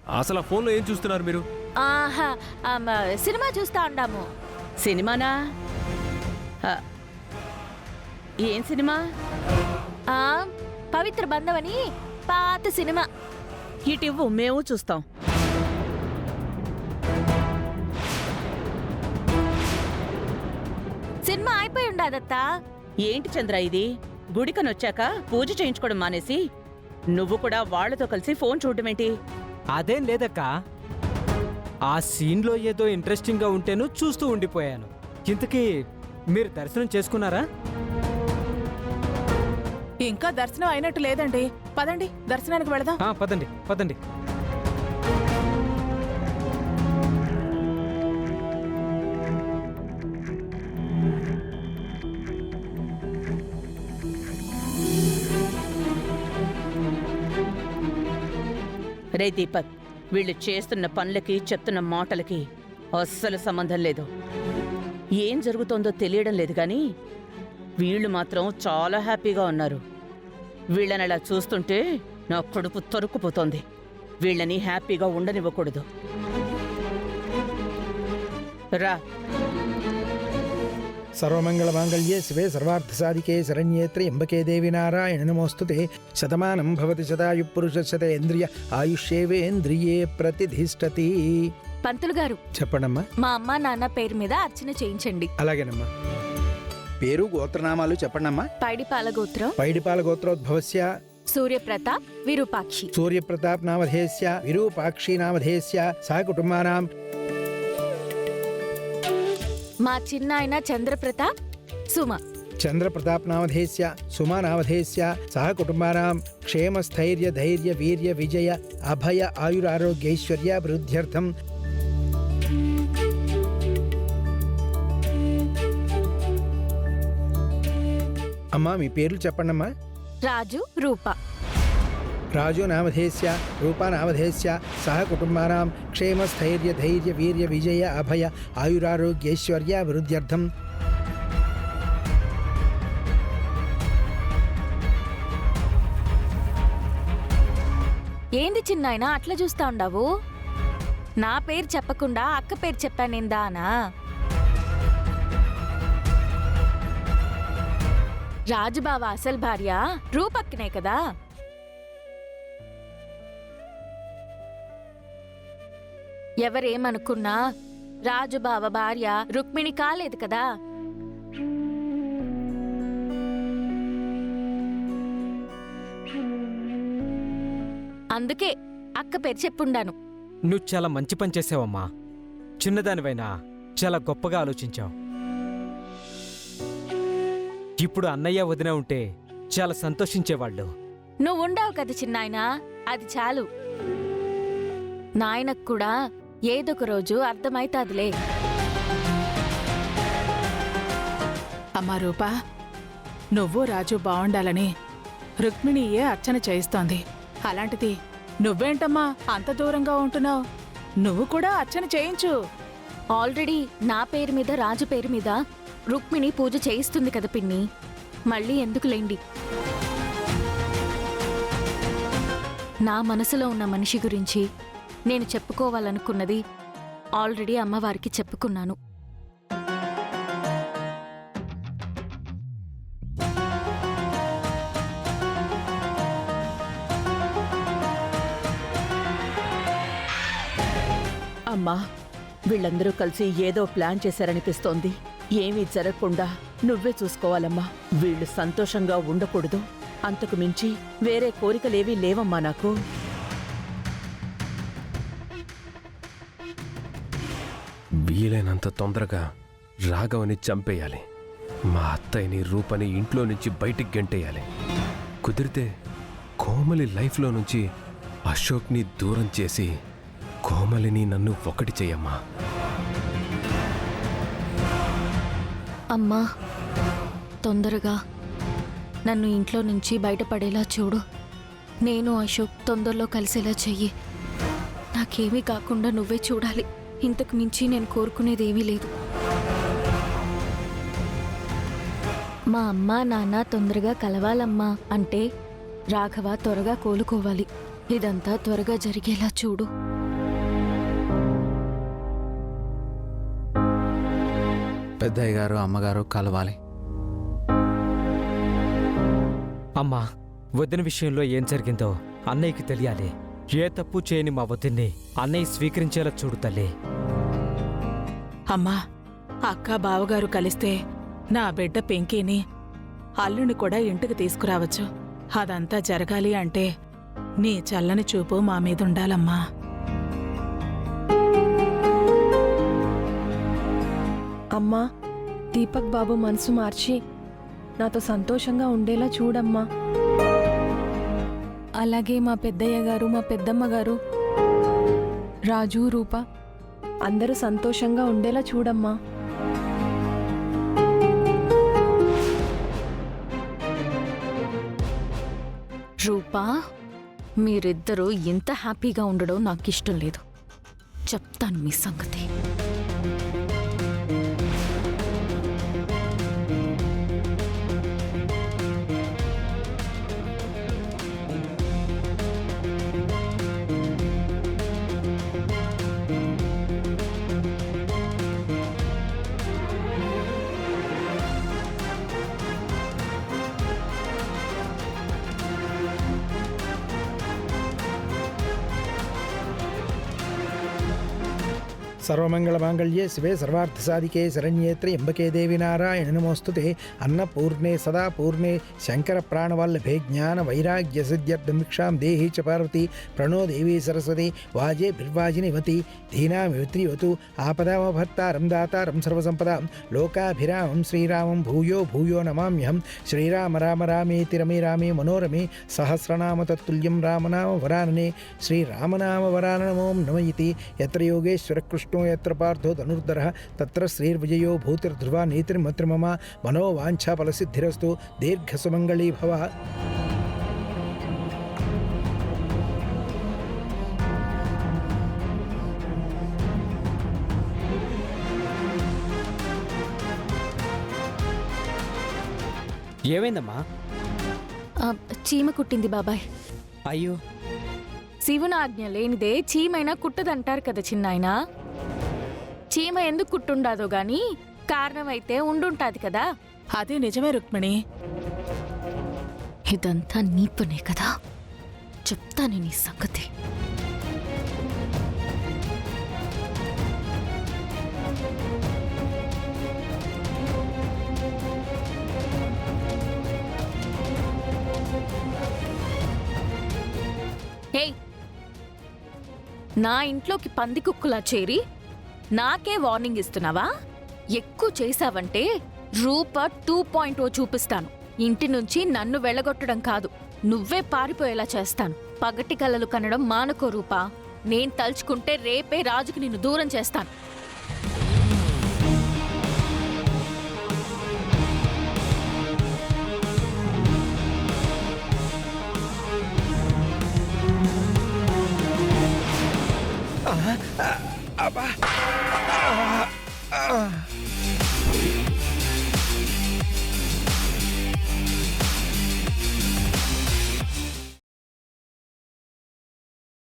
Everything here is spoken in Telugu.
అసలు ఆ ఫోన్లో ఏం చూస్తున్నారు మీరు? ఆహా, సినిమా చూస్తా ఉండాము. సినిమానా? ఏం సినిమా? ఆ, పవిత్ర బంధం అని పాత సినిమా. ఇటివ్వు, మేము చూస్తాం. సినిమా అయిపోయి ఉండాదత్తా. ఏంటి చంద్ర ఇది? గుడికనొచ్చాక పూజ చేయించుకోవడం మానేసి నువ్వు కూడా వాళ్లతో కలిసి ఫోన్ చూడటమేంటి? అదేం లేదక్కా, ఆ సీన్లో ఏదో ఇంట్రెస్టింగ్గా ఉంటేను చూస్తూ ఉండిపోయాను. ఇంతకీ మీరు దర్శనం చేసుకున్నారా? ఇంకా దర్శనం అయినట్టు లేదండి. పదండి, దర్శనానికి వెళదాం. పదండి పదండి. రే దీపక్, వీళ్ళు చేస్తున్న పనులకి చెప్తున్న మాటలకి అస్సలు సంబంధం లేదు. ఏం జరుగుతోందో తెలియడం లేదు గాని వీళ్ళు మాత్రం చాలా హ్యాపీగా ఉన్నారు. వీళ్ళని అలా చూస్తుంటే నా కడుపు తరుక్కుపోతోంది. వీళ్ళని హ్యాపీగా ఉండనివ్వకూడదు. రా. సర్వమంగళమాంగళ్యే శివే సర్వార్థసాధికే శరణ్యే త్ర్యంబకే దేవి నారాయణ నమోస్తుతే. శతమానం భవతి శతాయు పురుష శతేంద్రియ ఆయుష్యేవేంద్రియే ప్రతిధిష్టతి. పంతులు గారు చెప్పండమ్మా. మా అమ్మ నాన్న పేరు మీద అర్చన చేయించండి. అలాగేనమ్మా. పేరు గోత్రనామాలు చెప్పండమ్మా. పైడిపాల గోత్రం పైడిపాల గోత్రోద్భవస్య సూర్యప్రతాప్ విరూపాక్షి. సూర్యప్రతాప్ నామధేయస్య విరూపాక్షి నామధేయస్య సహ కుటుంబానాం. మా చిన్నాయన చంద్రప్రతాప్ సుమ. చంద్రప్రతాప్ నామధేయస్య సుమా నామధేయస్య సహ కుటుంబానాం క్షేమ స్థైర్య ధైర్య వీర్య విజయ అభయ ఆయురారోగ్యైశ్వర్య వృద్ధ్యర్థం. అమ్మా మీ పేర్లు చెప్పండమ్మా. రాజు, రూప. రాజు నామధేయస్య రూపా నామధేయస్య సహ కుటుంబానాం క్షేమ స్థైర్య ధైర్య వీర్య విజయ అభయ ఆయురారోగ్యైశ్వర్య వృద్ధ్యర్థం. ఏంది చిన్నాయన అట్లా చూస్తా ఉండావు? నా పేరు చెప్పకుండా అక్క పేరు చెప్పానేందానా? రాజుబావ అసలు భార్య రూపక్కనే కదా. ఎవరేమనుకున్నా రాజుబావ భార్య రుక్మిణి కాలేదు కదా. అందుకే అక్క పేరు చెప్పుండాను. నువ్వు చాలా మంచి పని చేసావమ్మా. చిన్నదానివైనా చాలా గొప్పగా ఆలోచించావు. ఇప్పుడు అన్నయ్య వదిన ఉంటే చాలా సంతోషించేవాళ్ళు. నువ్వు ఉండవు కదా చిన్నాయనా, అది చాలు. నాయనకు కూడా ఏదొక రోజు అర్థమైతాదిలే. అమ్మా రూపా, నువ్వు రాజు బావుండాలని రుక్మిణియే అర్చన చేయిస్తోంది. అలాంటిది నువ్వేంటమ్మా అంత దూరంగా ఉంటున్నావు? నువ్వు కూడా అర్చన చేయించు. ఆల్రెడీ నా పేరు మీద రాజు పేరు మీద రుక్మిణి పూజ చేయిస్తుంది కదా పిన్ని. మళ్ళీ ఎందుకులేండి. నా మనసులో ఉన్న మనిషి గురించి నేను చెప్పుకోవాలనుకున్నది ఆల్రెడీ అమ్మవారికి చెప్పుకున్నాను. అమ్మా, వీళ్ళందరూ కలిసి ఏదో ప్లాన్ చేశారనిపిస్తోంది. ఏమీ జరగకుండా నువ్వే చూసుకోవాలమ్మా. వీళ్ళు సంతోషంగా ఉండకూడదు. అంతకు మించి వేరే కోరికలేవీ లేవమ్మా నాకు. వీలైనంత తొందరగా రాఘవని చంపేయాలి. మా అత్తయ్యని రూపని ఇంట్లో నుంచి బయటికి గెంటేయాలి. కుదిరితే కోమలి లైఫ్లో నుంచి అశోక్ని దూరం చేసి కోమలిని నన్ను ఒకటి చెయ్యమ్మా. అమ్మా, తొందరగా నన్ను ఇంట్లో నుంచి బయటపడేలా చూడు. నేను అశోక్ తొందరలో కలిసేలా చెయ్యి. నాకేమీ కాకుండా నువ్వే చూడాలి. ఇంతకు మించి నేను కోరుకునేదేమీ లేదు. మా అమ్మ నాన్న తొందరగా కలవాలమ్మా అంటే రాఘవ త్వరగా కోలుకోవాలి. ఇదంతా త్వరగా జరిగేలా చూడు. పెద్దయ్య గారు అమ్మగారు కలవాలి. అమ్మా, వదిన విషయంలో ఏం జరిగిందో అన్నయ్యకి తెలియాలి. ఏ తప్పు చేయని మా వదిన్ని అన్నయ్య స్వీకరించేలా చూడు తల్లి. అమ్మా, అక్క బావగారు కలిస్తే నా బిడ్డ పెంకీని అల్లుని కూడా ఇంటికి తీసుకురావచ్చు. అదంతా జరగాలి అంటే నీ చల్లని చూపు మా మీదుండాలమ్మా. అమ్మా, దీపక్ బాబు మనసు మార్చి నాతో సంతోషంగా ఉండేలా చూడమ్మా. అలాగే మా పెద్దయ్య గారు, మా పెద్దమ్మ గారు, రాజు, రూప అందరూ సంతోషంగా ఉండేలా చూడమ్మా. రూపా, మీరిద్దరూ ఇంత హ్యాపీగా ఉండడం నాకు ఇష్టం లేదు. చెప్తాను మీ సంగతి. సర్వమంగళమాంగళ్యే శివే సర్వార్థసాధికే శరణ్యే త్ర్యంబకే దేవి నారాయణ నమోస్తుతే అన్నపూర్ణే సదా పూర్ణే శంకర ప్రాణవల్లభే జ్ఞాన వైరాగ్య సిద్ధ్యర్థమిక్షాం దేహి చ పార్వతి ప్రణో దేవీ సరస్వతి వాజే బిర్వాజినివతి ధీనామివత్రివతు ఆపదామభర్తారం దాతారం సర్వసంపదాం లోకాభిరామం శ్రీరామం భూయో భూయో నమామ్యహం. శ్రీరామ రామ రామేతి రమే రామే మనోరమే సహస్రనామ తత్తుల్యం రామనామ వరాననే శ్రీరామనామ వరాననమోం నమ ఇతి. యత్ర యోగేశ్వర కృష్ణ యత్ర పార్థో ధనుర్ధరః తత్ర శ్రీర్విజయో భూతిర్ధ్రువా నీతిర్మత్రి మమ మనో వాంఛా ఫలసిద్ధిరస్తు దీర్ఘ సుమంగళీ భవ. ఏమైందమ్మా? చీమ కుట్టింది బాబాయ్. అయ్యో, శివునాజ్ఞ లేనిదే చీమైనా కుట్టదంటారు కదా చిన్నాయన. చీమ ఎందుకు కుట్టుండాదో గాని కారణమైతే ఉండుంటాది కదా. అదే నిజమే రుక్మిణి. ఇదంతా నీ పనే కదా. చెప్తాను నీ సంగతి. ఏయ్, నా ఇంట్లోకి పంది కుక్కులా చేరి నాకే వార్నింగ్ ఇస్తున్నావా? ఎక్కువ చేశావంటే రూప 2.0 చూపిస్తాను. ఇంటి నుంచి నన్ను వెళ్ళగొట్టడం కాదు, నువ్వే పారిపోయేలా చేస్తాను. పగటి కలలు కనడం మానుకో రూపా. నేను తలుచుకుంటే రేపే రాజుకి నిన్ను దూరం చేస్తాను. అబ్బా